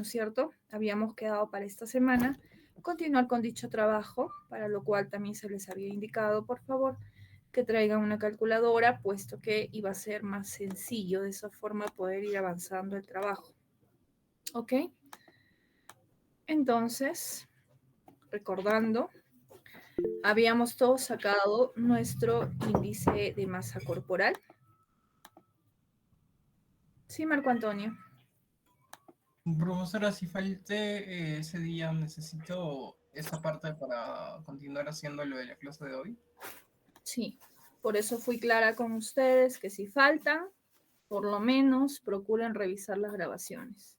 ¿no es cierto? Habíamos quedado para esta semana continuar con dicho trabajo, para lo cual también se les había indicado, por favor, que traigan una calculadora, puesto que iba a ser más sencillo de esa forma poder ir avanzando el trabajo. ¿Ok? Entonces, recordando, habíamos todos sacado nuestro índice de masa corporal. Sí, Marco Antonio. Profesora, si falte ese día, necesito esa parte para continuar haciendo lo de la clase de hoy. Sí, por eso fui clara con ustedes que si faltan, por lo menos procuren revisar las grabaciones.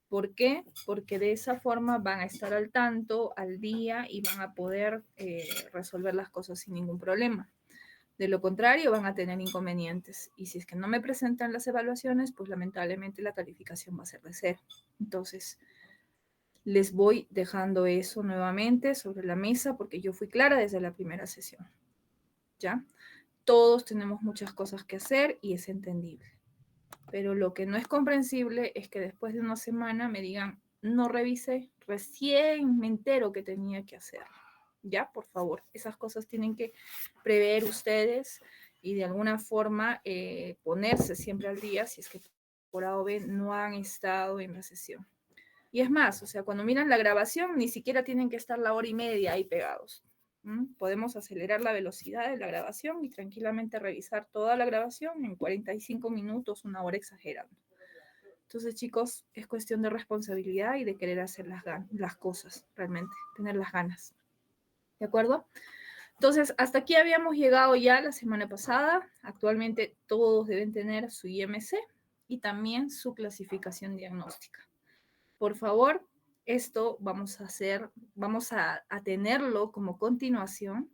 ¿Por qué? Porque de esa forma van a estar al tanto, al día y van a poder resolver las cosas sin ningún problema. De lo contrario, van a tener inconvenientes. Y si es que no me presentan las evaluaciones, pues lamentablemente la calificación va a ser de 0. Entonces, les voy dejando eso nuevamente sobre la mesa porque yo fui clara desde la primera sesión. ¿Ya? Todos tenemos muchas cosas que hacer y es entendible. Pero lo que no es comprensible es que después de una semana me digan, no revisé, recién me entero que tenía que hacer. Ya, por favor, esas cosas tienen que prever ustedes y de alguna forma ponerse siempre al día si es que por A o B no han estado en la sesión. Y es más, o sea, cuando miran la grabación, ni siquiera tienen que estar la hora y media ahí pegados. Podemos acelerar la velocidad de la grabación y tranquilamente revisar toda la grabación en 45 minutos, una hora exagerando. Entonces, chicos, es cuestión de responsabilidad y de querer hacer las cosas, realmente, tener las ganas. ¿De acuerdo? Entonces, hasta aquí habíamos llegado ya la semana pasada. Actualmente todos deben tener su IMC y también su clasificación diagnóstica. Por favor, esto vamos a tenerlo como continuación.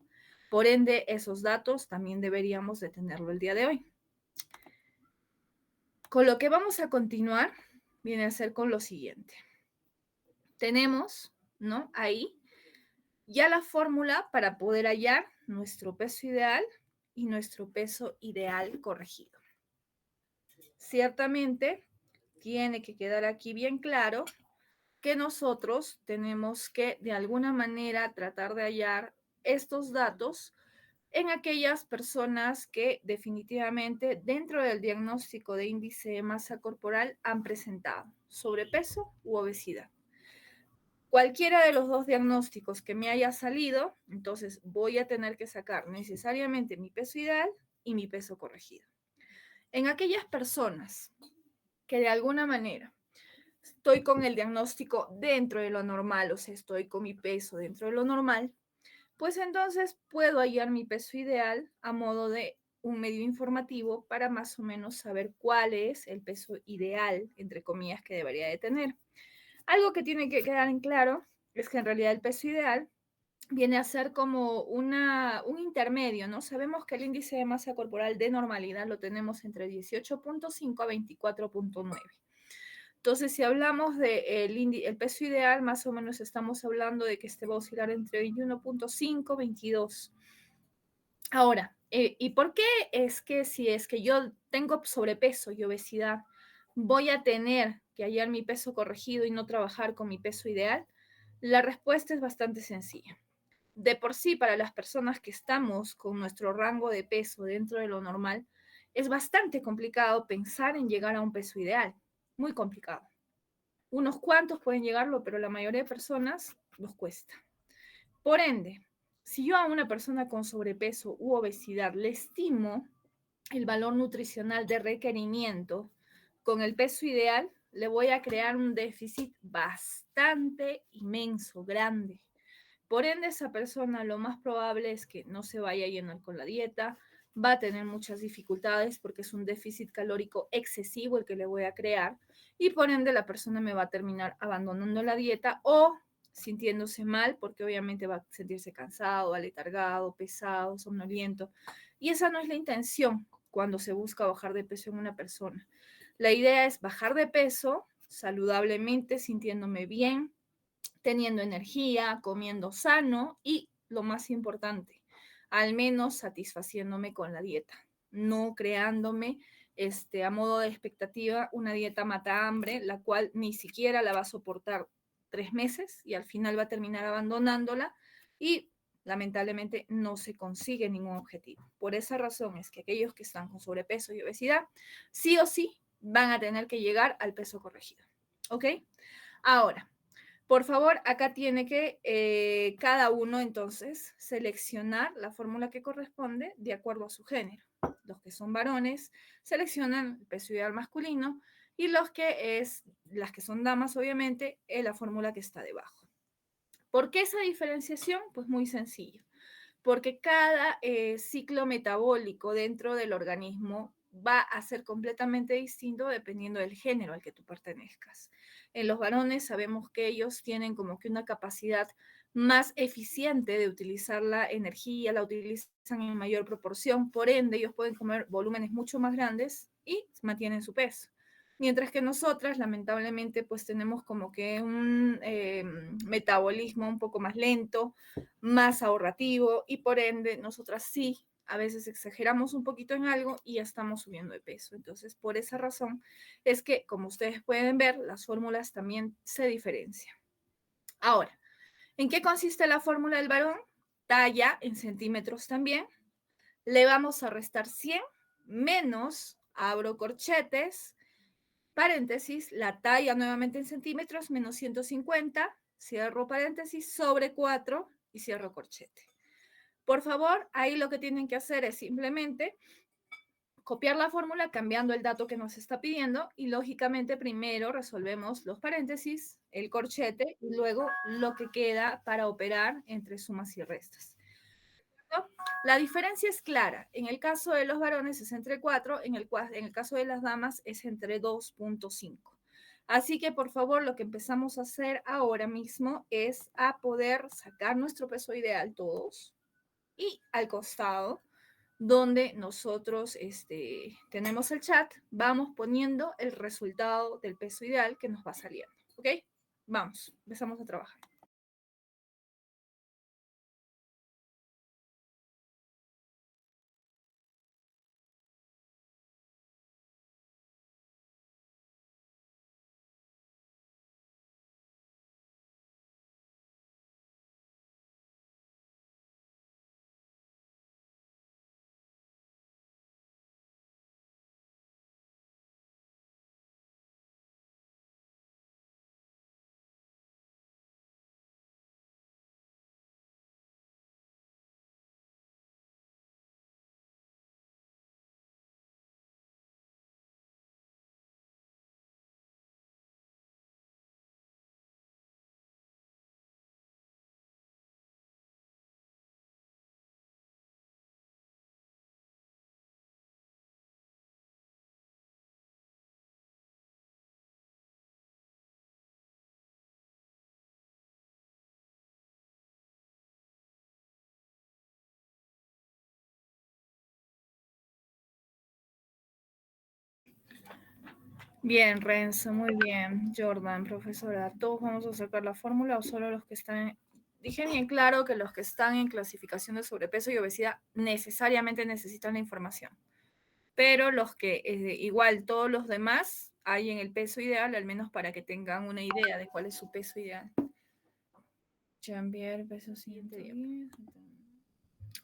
Por ende, esos datos también deberíamos de tenerlo el día de hoy. Con lo que vamos a continuar viene a ser con lo siguiente. Tenemos, ¿no? Ahí ya la fórmula para poder hallar nuestro peso ideal y nuestro peso ideal corregido. Ciertamente, tiene que quedar aquí bien claro que nosotros tenemos que de alguna manera tratar de hallar estos datos en aquellas personas que definitivamente dentro del diagnóstico de índice de masa corporal han presentado sobrepeso u obesidad. Cualquiera de los dos diagnósticos que me haya salido, entonces voy a tener que sacar necesariamente mi peso ideal y mi peso corregido. En aquellas personas que de alguna manera estoy con el diagnóstico dentro de lo normal, o sea, estoy con mi peso dentro de lo normal, pues entonces puedo hallar mi peso ideal a modo de un medio informativo para más o menos saber cuál es el peso ideal, entre comillas, que debería de tener. Algo que tiene que quedar en claro es que en realidad el peso ideal viene a ser como un intermedio, ¿no? Sabemos que el índice de masa corporal de normalidad lo tenemos entre 18.5 a 24.9. Entonces, si hablamos del peso ideal, más o menos estamos hablando de que este va a oscilar entre 21.5 y 22. Ahora, ¿y por qué es que si es que yo tengo sobrepeso y obesidad, voy a tener que hallar mi peso corregido y no trabajar con mi peso ideal? La respuesta es bastante sencilla. De por sí, para las personas que estamos con nuestro rango de peso dentro de lo normal, es bastante complicado pensar en llegar a un peso ideal. Muy complicado. Unos cuantos pueden llegarlo, pero la mayoría de personas nos cuesta. Por ende, si yo a una persona con sobrepeso u obesidad le estimo el valor nutricional de requerimiento con el peso ideal, le voy a crear un déficit bastante inmenso, grande. Por ende, esa persona lo más probable es que no se vaya a llenar con la dieta, va a tener muchas dificultades porque es un déficit calórico excesivo el que le voy a crear y por ende la persona me va a terminar abandonando la dieta o sintiéndose mal porque obviamente va a sentirse cansado, aletargado, pesado, somnoliento. Y esa no es la intención cuando se busca bajar de peso en una persona. La idea es bajar de peso saludablemente, sintiéndome bien, teniendo energía, comiendo sano y, lo más importante, al menos satisfaciéndome con la dieta, no creándome a modo de expectativa una dieta mata hambre, la cual ni siquiera la va a soportar 3 meses y al final va a terminar abandonándola y lamentablemente no se consigue ningún objetivo. Por esa razón es que aquellos que están con sobrepeso y obesidad, sí o sí, van a tener que llegar al peso corregido. ¿Ok? Ahora, por favor, acá tiene que cada uno entonces seleccionar la fórmula que corresponde de acuerdo a su género. Los que son varones seleccionan el peso ideal masculino y las que son damas, obviamente, la fórmula que está debajo. ¿Por qué esa diferenciación? Pues muy sencillo, porque cada ciclo metabólico dentro del organismo va a ser completamente distinto dependiendo del género al que tú pertenezcas. En los varones sabemos que ellos tienen como que una capacidad más eficiente de utilizar la energía, la utilizan en mayor proporción, por ende ellos pueden comer volúmenes mucho más grandes y mantienen su peso. Mientras que nosotras, lamentablemente, pues tenemos como que un metabolismo un poco más lento, más ahorrativo y por ende nosotras sí a veces exageramos un poquito en algo y ya estamos subiendo de peso. Entonces, por esa razón es que, como ustedes pueden ver, las fórmulas también se diferencian. Ahora, ¿en qué consiste la fórmula del varón? Talla en centímetros también. Le vamos a restar 100 menos, abro corchetes, paréntesis, la talla nuevamente en centímetros menos 150, cierro paréntesis, sobre 4 y cierro corchete. Por favor, ahí lo que tienen que hacer es simplemente copiar la fórmula cambiando el dato que nos está pidiendo y lógicamente primero resolvemos los paréntesis, el corchete y luego lo que queda para operar entre sumas y restas. ¿No? La diferencia es clara. En el caso de los varones es entre 4, en el caso de las damas es entre 2.5. Así que por favor lo que empezamos a hacer ahora mismo es a poder sacar nuestro peso ideal todos y al costado donde nosotros tenemos el chat, vamos poniendo el resultado del peso ideal que nos va saliendo. ¿Ok? Vamos, empezamos a trabajar. Bien, Renzo, muy bien. Jordan, profesora, ¿todos vamos a sacar la fórmula o solo los que están? Dije bien claro que los que están en clasificación de sobrepeso y obesidad necesariamente necesitan la información, pero los que igual todos los demás hay en el peso ideal, al menos para que tengan una idea de cuál es su peso ideal. Cambiar peso 110.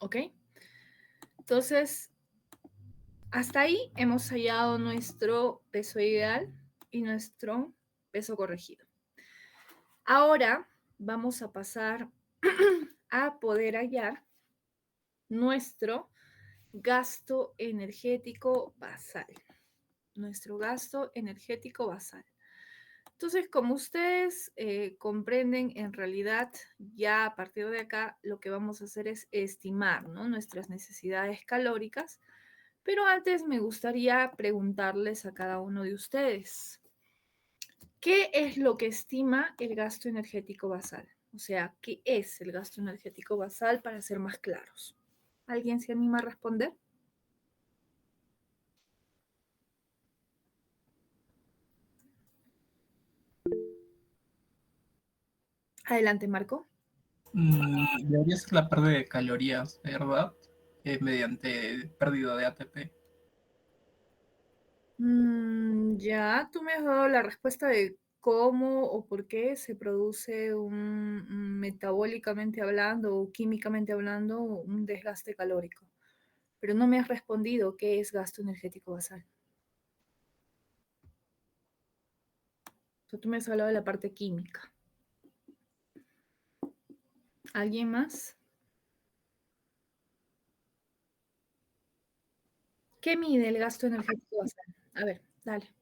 ¿Ok? Entonces, hasta ahí hemos hallado nuestro peso ideal y nuestro peso corregido. Ahora vamos a pasar a poder hallar nuestro gasto energético basal. Nuestro gasto energético basal. Entonces, como ustedes comprenden, en realidad ya a partir de acá lo que vamos a hacer es estimar, ¿no?, nuestras necesidades calóricas. Pero antes me gustaría preguntarles a cada uno de ustedes, ¿qué es lo que estima el gasto energético basal? O sea, ¿qué es el gasto energético basal para ser más claros? ¿Alguien se anima a responder? Adelante, Marco. Debería ser la pérdida de calorías, ¿verdad? Mediante pérdida de ATP. Ya, tú me has dado la respuesta de cómo o por qué se produce metabólicamente hablando o químicamente hablando un desgaste calórico, pero no me has respondido qué es gasto energético basal. O sea, tú me has hablado de la parte química. ¿Alguien más? ¿Qué mide el gasto energético basal? A ver, dale.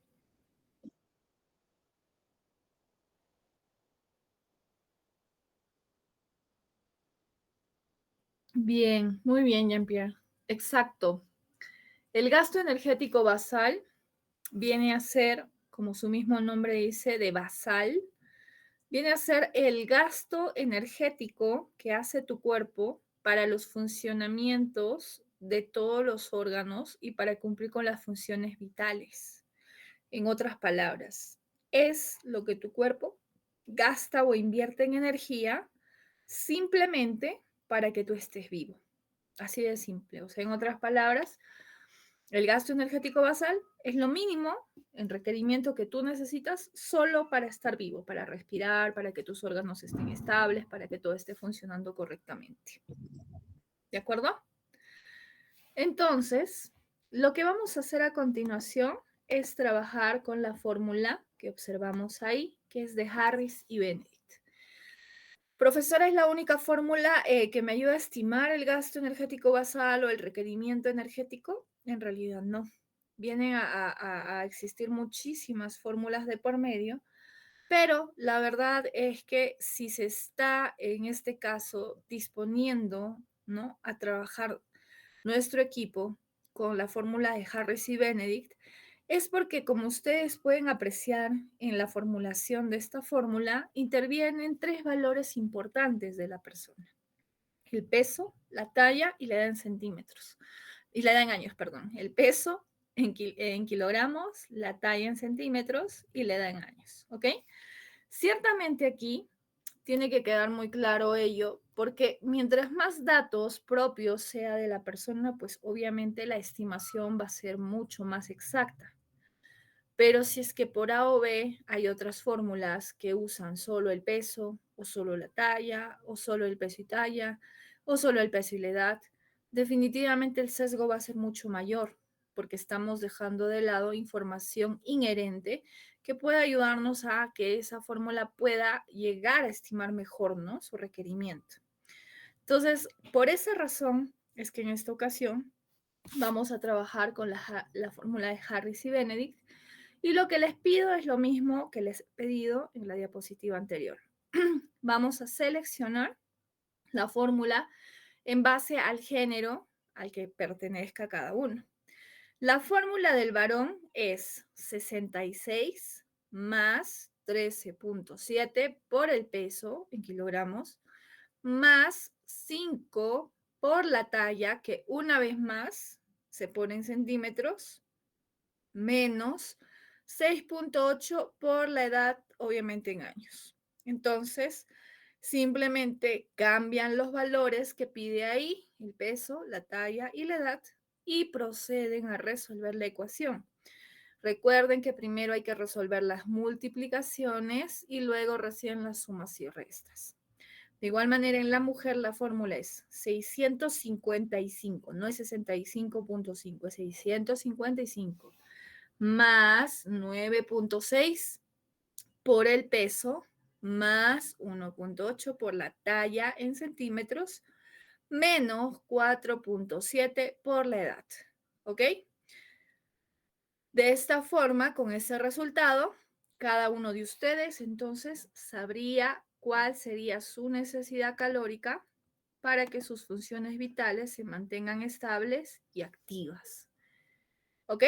Bien, muy bien, Jean-Pierre. Exacto. El gasto energético basal viene a ser, como su mismo nombre dice, de basal, viene a ser el gasto energético que hace tu cuerpo para los funcionamientos de todos los órganos y para cumplir con las funciones vitales. En otras palabras, es lo que tu cuerpo gasta o invierte en energía simplemente para que tú estés vivo. Así de simple. O sea, en otras palabras, el gasto energético basal es lo mínimo en requerimiento que tú necesitas solo para estar vivo, para respirar, para que tus órganos estén estables, para que todo esté funcionando correctamente. ¿De acuerdo? Entonces, lo que vamos a hacer a continuación es trabajar con la fórmula que observamos ahí, que es de Harris y Benedict. Profesora, ¿es la única fórmula que me ayuda a estimar el gasto energético basal o el requerimiento energético? En realidad no. Vienen a existir muchísimas fórmulas de por medio, pero la verdad es que si se está en este caso disponiendo, ¿no?, a trabajar nuestro equipo con la fórmula de Harris y Benedict, es porque, como ustedes pueden apreciar en la formulación de esta fórmula, intervienen tres valores importantes de la persona: el peso, la talla y la edad en centímetros. Y la edad en años, perdón. El peso en kilogramos, la talla en centímetros y la edad en años. ¿Ok? Ciertamente aquí tiene que quedar muy claro ello, porque mientras más datos propios sea de la persona, pues obviamente la estimación va a ser mucho más exacta. Pero si es que por A o B hay otras fórmulas que usan solo el peso, o solo la talla, o solo el peso y talla, o solo el peso y la edad, definitivamente el sesgo va a ser mucho mayor, porque estamos dejando de lado información inherente que pueda ayudarnos a que esa fórmula pueda llegar a estimar mejor, ¿no?, su requerimiento. Entonces, por esa razón es que en esta ocasión vamos a trabajar con la fórmula de Harris y Benedict, y lo que les pido es lo mismo que les he pedido en la diapositiva anterior. Vamos a seleccionar la fórmula en base al género al que pertenezca cada uno. La fórmula del varón es 66 más 13.7 por el peso en kilogramos, más 5 por la talla, que una vez más se pone en centímetros, menos 6.8 por la edad, obviamente en años. Entonces, simplemente cambian los valores que pide ahí, el peso, la talla y la edad, y proceden a resolver la ecuación. Recuerden que primero hay que resolver las multiplicaciones y luego recién las sumas y restas. De igual manera, en la mujer la fórmula es 655, no es 65.5, es 655 más 9.6 por el peso, más 1.8 por la talla en centímetros, menos 4.7 por la edad. ¿Ok? De esta forma, con ese resultado, cada uno de ustedes entonces sabría cuál sería su necesidad calórica para que sus funciones vitales se mantengan estables y activas. ¿Ok?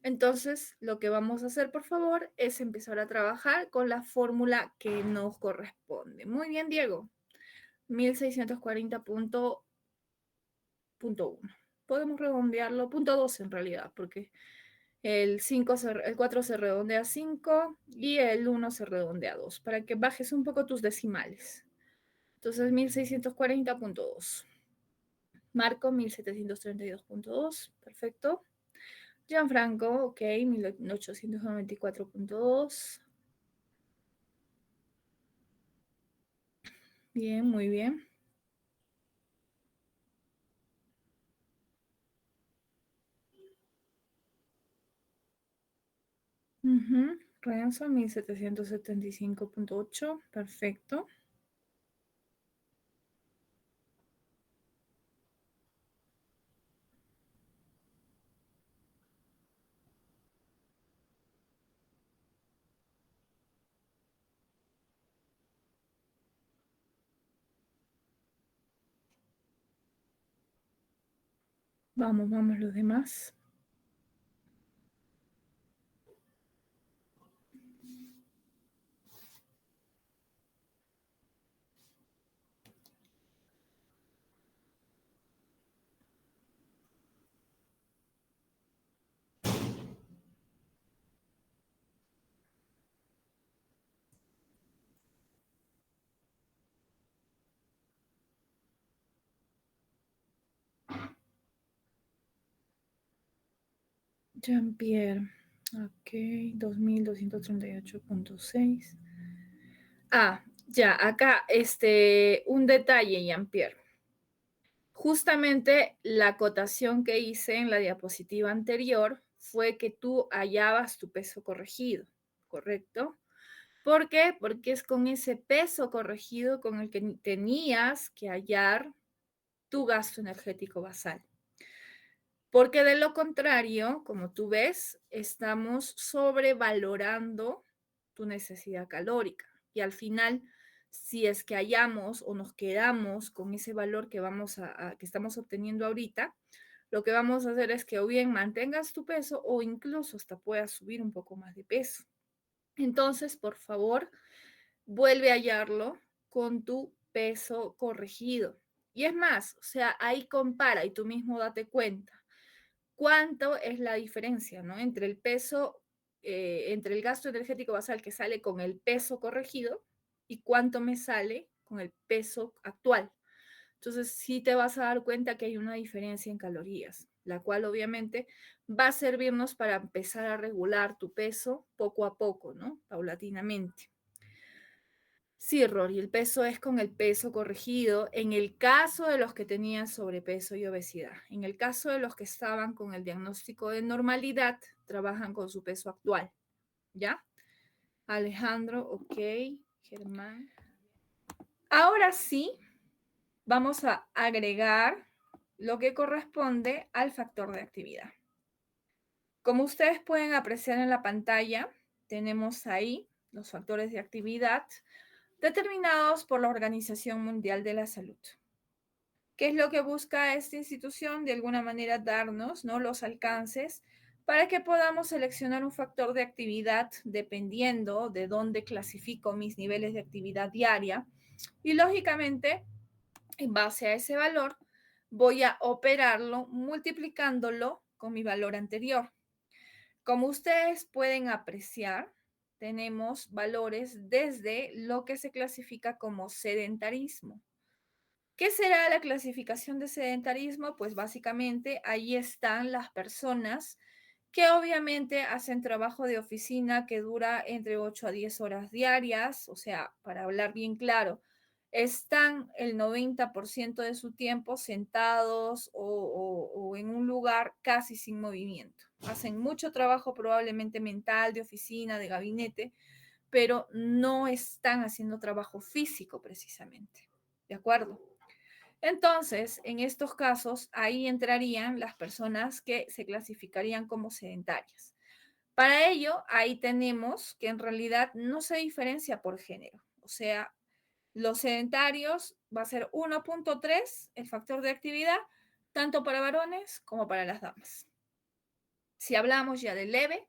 Entonces, lo que vamos a hacer, por favor, es empezar a trabajar con la fórmula que nos corresponde. Muy bien, Diego. 1640.1. Podemos redondearlo, punto 2 en realidad, porque el 4 se redondea a 5 y el 1 se redondea a 2, para que bajes un poco tus decimales. Entonces, 1640.2. Marco 1732.2. Perfecto. Gianfranco, ok, 1894.2. Bien, muy bien. Renzo, 1775.8. Perfecto. Vamos, vamos los demás. Jean-Pierre, ok, 2238.6. Ah, ya, acá, un detalle, Jean-Pierre. Justamente la acotación que hice en la diapositiva anterior fue que tú hallabas tu peso corregido, ¿correcto? ¿Por qué? Porque es con ese peso corregido con el que tenías que hallar tu gasto energético basal. Porque de lo contrario, como tú ves, estamos sobrevalorando tu necesidad calórica. Y al final, si es que hallamos o nos quedamos con ese valor que que estamos obteniendo ahorita, lo que vamos a hacer es que o bien mantengas tu peso o incluso hasta puedas subir un poco más de peso. Entonces, por favor, vuelve a hallarlo con tu peso corregido. Y es más, o sea, ahí compara y tú mismo date cuenta cuánto es la diferencia, ¿no? Entre el peso, entre el gasto energético basal que sale con el peso corregido y cuánto me sale con el peso actual. Entonces, sí te vas a dar cuenta que hay una diferencia en calorías, la cual obviamente va a servirnos para empezar a regular tu peso poco a poco, ¿no? Paulatinamente. Sí, Rory, el peso es con el peso corregido en el caso de los que tenían sobrepeso y obesidad. En el caso de los que estaban con el diagnóstico de normalidad, trabajan con su peso actual. ¿Ya? Alejandro, ok. Germán. Ahora sí, vamos a agregar lo que corresponde al factor de actividad. Como ustedes pueden apreciar en la pantalla, tenemos ahí los factores de actividad determinados por la Organización Mundial de la Salud. ¿Qué es lo que busca esta institución? De alguna manera darnos, ¿no?, los alcances para que podamos seleccionar un factor de actividad dependiendo de dónde clasifico mis niveles de actividad diaria. Y lógicamente, en base a ese valor, voy a operarlo multiplicándolo con mi valor anterior. Como ustedes pueden apreciar, tenemos valores desde lo que se clasifica como sedentarismo. ¿Qué será la clasificación de sedentarismo? Pues básicamente ahí están las personas que obviamente hacen trabajo de oficina que dura entre 8 a 10 horas diarias, o sea, para hablar bien claro, están el 90% de su tiempo sentados o en un lugar casi sin movimiento. Hacen mucho trabajo probablemente mental, de oficina, de gabinete, pero no están haciendo trabajo físico precisamente. ¿De acuerdo? Entonces, en estos casos, ahí entrarían las personas que se clasificarían como sedentarias. Para ello, ahí tenemos que en realidad no se diferencia por género. O sea, los sedentarios va a ser 1.3 el factor de actividad, tanto para varones como para las damas. Si hablamos ya de leve,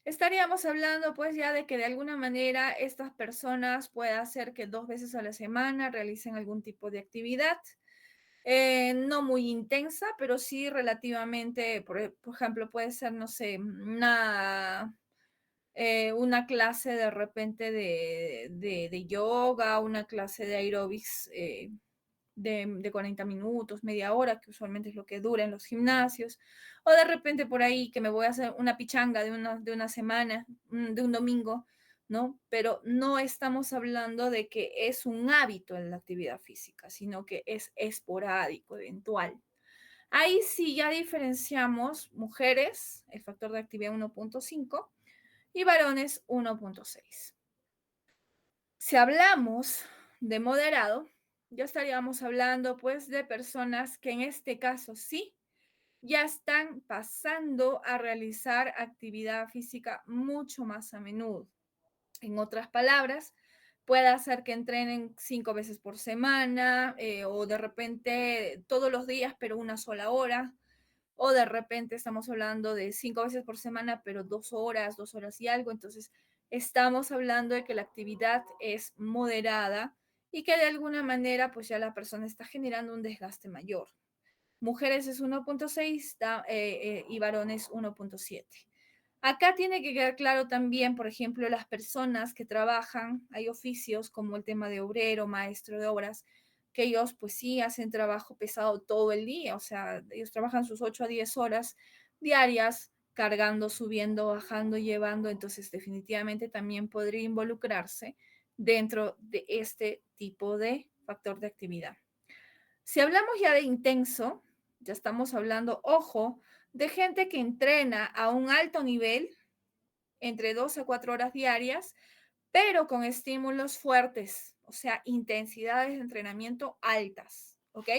estaríamos hablando pues ya de que de alguna manera estas personas pueden hacer que 2 veces a la semana realicen algún tipo de actividad. No muy intensa, pero sí relativamente, por ejemplo, puede ser, no sé, una clase de repente de yoga, una clase de aerobics de 40 minutos, media hora, que usualmente es lo que dura en los gimnasios, o de repente por ahí que me voy a hacer una pichanga de una semana, de un domingo, ¿no? Pero no estamos hablando de que es un hábito en la actividad física, sino que es esporádico, eventual. Ahí sí ya diferenciamos mujeres, el factor de actividad 1.5, y varones 1.6. Si hablamos de moderado, ya estaríamos hablando pues de personas que en este caso sí ya están pasando a realizar actividad física mucho más a menudo. En otras palabras, puede ser que entrenen 5 veces por semana o de repente todos los días, pero una sola hora. O de repente estamos hablando de 5 veces por semana, pero 2 horas, 2 horas y algo. Entonces, estamos hablando de que la actividad es moderada y que de alguna manera, pues ya la persona está generando un desgaste mayor. Mujeres es 1.6 y varones 1.7. Acá tiene que quedar claro también, por ejemplo, las personas que trabajan, hay oficios como el tema de obrero, maestro de obras, que ellos pues sí hacen trabajo pesado todo el día, o sea, ellos trabajan sus 8 a 10 horas diarias, cargando, subiendo, bajando, llevando, entonces definitivamente también podría involucrarse dentro de este tipo de factor de actividad. Si hablamos ya de intenso, ya estamos hablando, ojo, de gente que entrena a un alto nivel, entre 2 a 4 horas diarias, pero con estímulos fuertes, o sea, intensidades de entrenamiento altas, ¿ok?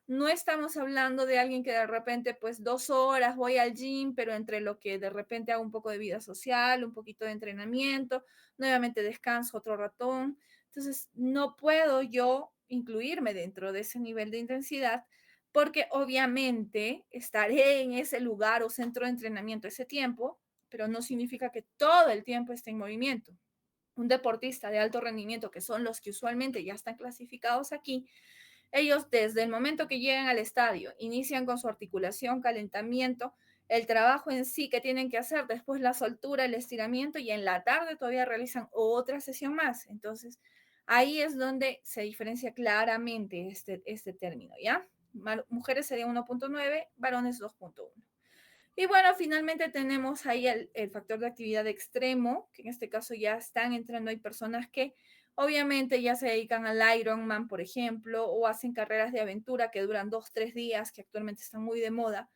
No estamos hablando de alguien que de repente, pues 2 horas voy al gym, pero entre lo que de repente hago un poco de vida social, un poquito de entrenamiento, nuevamente descanso otro ratón. Entonces, no puedo yo incluirme dentro de ese nivel de intensidad porque obviamente estaré en ese lugar o centro de entrenamiento ese tiempo, pero no significa que todo el tiempo esté en movimiento. Un deportista de alto rendimiento, que son los que usualmente ya están clasificados aquí, ellos desde el momento que llegan al estadio, inician con su articulación, calentamiento, el trabajo en sí que tienen que hacer, después la soltura, el estiramiento y en la tarde todavía realizan otra sesión más. Entonces, ahí es donde se diferencia claramente este término, ¿ya? Mujeres sería 1.9, varones 2.1. Y bueno, finalmente tenemos ahí el factor de actividad extremo, que en este caso ya están entrando, hay personas que obviamente ya se dedican al Ironman, por ejemplo, o hacen carreras de aventura que duran 2, 3 días, que actualmente están muy de moda.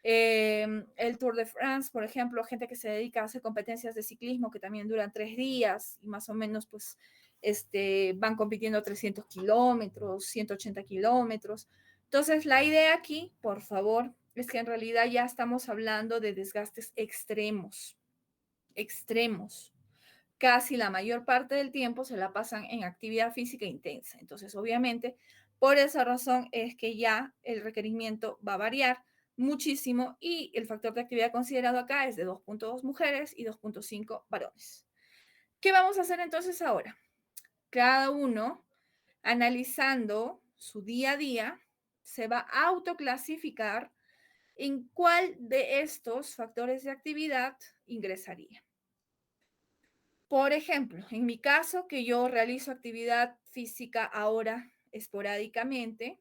El Tour de France, por ejemplo, gente que se dedica a hacer competencias de ciclismo que también duran 3 días y más o menos pues van compitiendo 300 kilómetros, 180 kilómetros. Entonces, la idea aquí, por favor, es que en realidad ya estamos hablando de desgastes extremos, extremos. Casi la mayor parte del tiempo se la pasan en actividad física intensa. Entonces, obviamente, por esa razón es que ya el requerimiento va a variar muchísimo y el factor de actividad considerado acá es de 2.2 mujeres y 2.5 varones. ¿Qué vamos a hacer entonces ahora? Cada uno, analizando su día a día, se va a autoclasificar en cuál de estos factores de actividad ingresaría. Por ejemplo, en mi caso, que yo realizo actividad física ahora esporádicamente,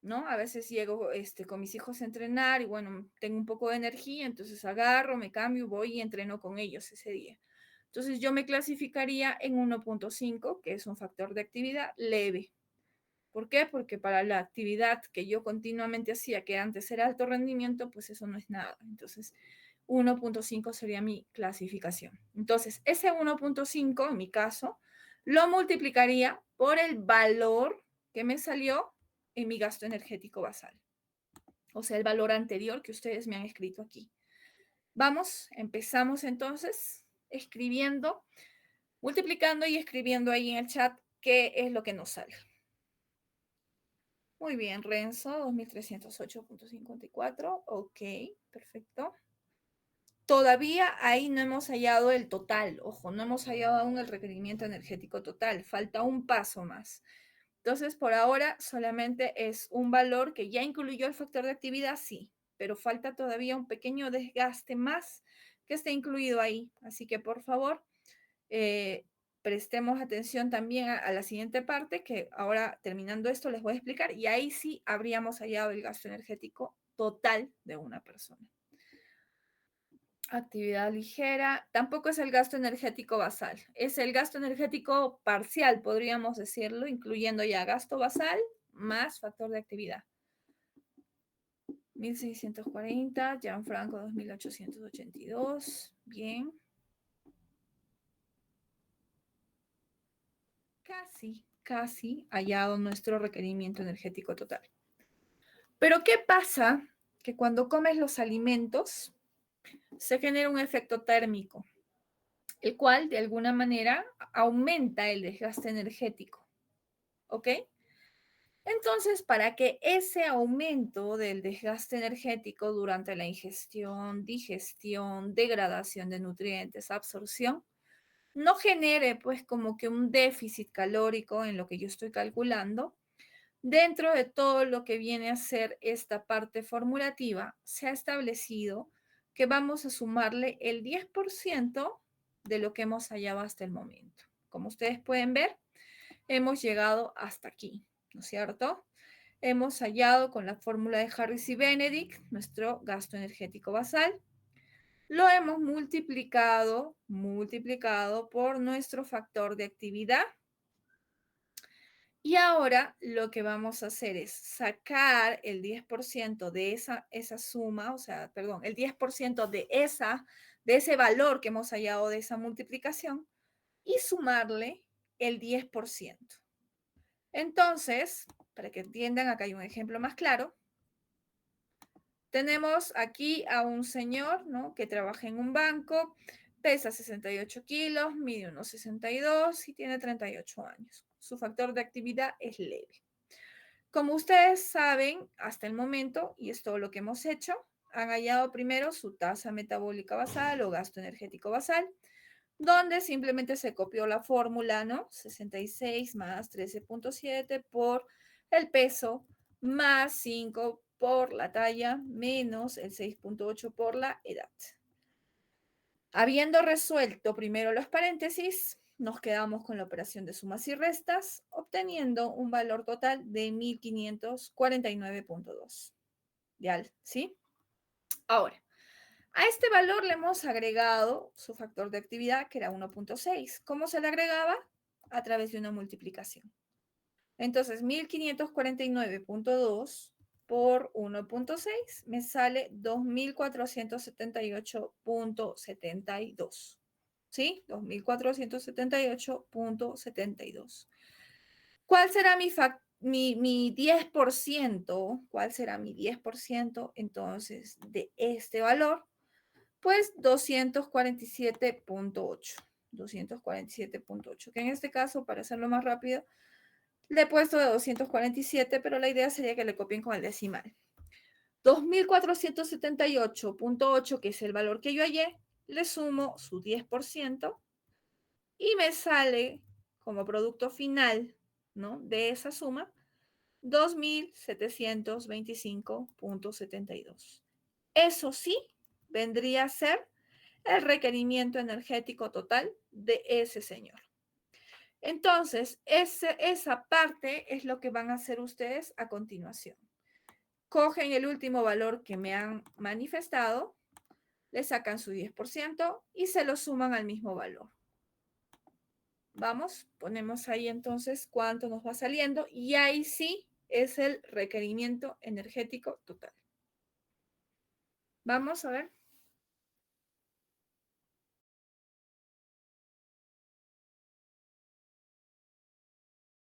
¿no? A veces llego con mis hijos a entrenar y bueno, tengo un poco de energía, entonces agarro, me cambio, voy y entreno con ellos ese día. Entonces yo me clasificaría en 1.5, que es un factor de actividad leve. ¿Por qué? Porque para la actividad que yo continuamente hacía, que antes era alto rendimiento, pues eso no es nada. Entonces, 1.5 sería mi clasificación. Entonces, ese 1.5, en mi caso, lo multiplicaría por el valor que me salió en mi gasto energético basal. O sea, el valor anterior que ustedes me han escrito aquí. Vamos, empezamos entonces escribiendo, multiplicando y escribiendo ahí en el chat qué es lo que nos sale. Muy bien, Renzo, 2308.54. Ok, perfecto. Todavía ahí no hemos hallado el total. Ojo, no hemos hallado aún el requerimiento energético total. Falta un paso más. Entonces, por ahora solamente es un valor que ya incluyó el factor de actividad, sí, pero falta todavía un pequeño desgaste más que esté incluido ahí. Así que, por favor, prestemos atención también a la siguiente parte, que ahora terminando esto les voy a explicar, y ahí sí habríamos hallado el gasto energético total de una persona. Actividad ligera, tampoco es el gasto energético basal, es el gasto energético parcial, podríamos decirlo, incluyendo ya gasto basal más factor de actividad. 1640, Gianfranco 2882, bien. Casi hallado nuestro requerimiento energético total. Pero ¿qué pasa? Que cuando comes los alimentos se genera un efecto térmico, el cual de alguna manera aumenta el desgaste energético. ¿Ok? Entonces, para que ese aumento del desgaste energético durante la ingestión, digestión, degradación de nutrientes, absorción, no genere pues como que un déficit calórico en lo que yo estoy calculando, dentro de todo lo que viene a ser esta parte formulativa, se ha establecido que vamos a sumarle el 10% de lo que hemos hallado hasta el momento. Como ustedes pueden ver, hemos llegado hasta aquí, ¿no es cierto? Hemos hallado con la fórmula de Harris y Benedict nuestro gasto energético basal. Lo hemos multiplicado por nuestro factor de actividad. Y ahora lo que vamos a hacer es sacar el 10% de esa suma, o sea, perdón, el 10% de ese valor que hemos hallado de esa multiplicación y sumarle el 10%. Entonces, para que entiendan, acá hay un ejemplo más claro. Tenemos aquí a un señor, ¿no?, que trabaja en un banco, pesa 68 kilos, mide unos 62 y tiene 38 años. Su factor de actividad es leve. Como ustedes saben, hasta el momento, y es todo lo que hemos hecho, han hallado primero su tasa metabólica basal o gasto energético basal, donde simplemente se copió la fórmula, ¿no? 66 más 13.7 por el peso, más 5 por la talla, menos el 6.8 por la edad. Habiendo resuelto primero los paréntesis, nos quedamos con la operación de sumas y restas, obteniendo un valor total de 1549.2. ¿Ya? ¿Sí? Ahora, a este valor le hemos agregado su factor de actividad, que era 1.6. ¿Cómo se le agregaba? A través de una multiplicación. Entonces, 1549.2 por 1.6 me sale 2478.72. ¿Sí? 2478.72. ¿Cuál será mi 10%? ¿Cuál será mi 10% entonces de este valor? Pues 247.8. 247.8, que en este caso, para hacerlo más rápido, le he puesto de 247, pero la idea sería que le copien con el decimal. 2478.8, que es el valor que yo hallé, le sumo su 10% y me sale como producto final, ¿no?, de esa suma, 2725.72. Eso sí, vendría a ser el requerimiento energético total de ese señor. Entonces, esa parte es lo que van a hacer ustedes a continuación. Cogen el último valor que me han manifestado, le sacan su 10% y se lo suman al mismo valor. Vamos, ponemos ahí entonces cuánto nos va saliendo y ahí sí es el requerimiento energético total. Vamos a ver.